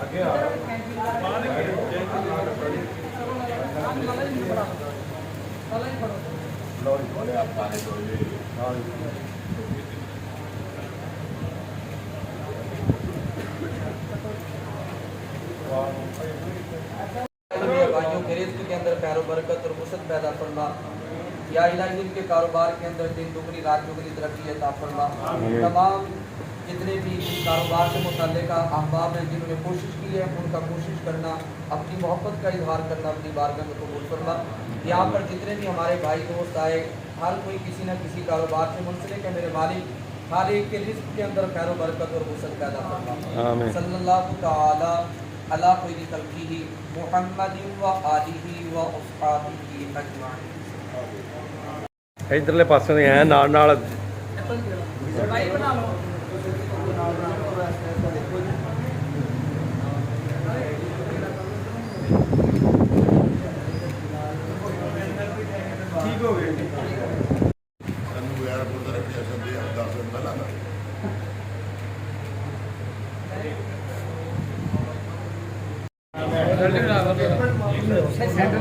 अगे अगे भाइयों के रिज़्क़ के अंदर खैर बरकत और वसअत पैदा फरमा। या इलाही इनके कारोबार के अंदर दिन दुगनी रात दुगनी तरक्की अता फरमा। तमाम जितने भी कारोबार से मुताल्लिक़ अहबाब हैं जिन्होंने कोशिश की है उनका कोशिश करना, अपनी मोहब्बत का इजहार करना अपनी बारगाह में कबूल फरमा। यहाँ पर जितने भी हमारे भाई दोस्त आए, हर कोई किसी न किसी कारोबार से मुंसलिक है। मेरे मालिक हर एक के रिज़्क़ के अंदर खैर बरकत और वसअत पैदा फरमा। सल्लल्लाहु तआला अला खैरि खल्क़िही मुहम्मदिन व आलिही व अस्हाबिही अजमाइन। इधरले पासे है नाल नाल ठीक हो गए। सेंटर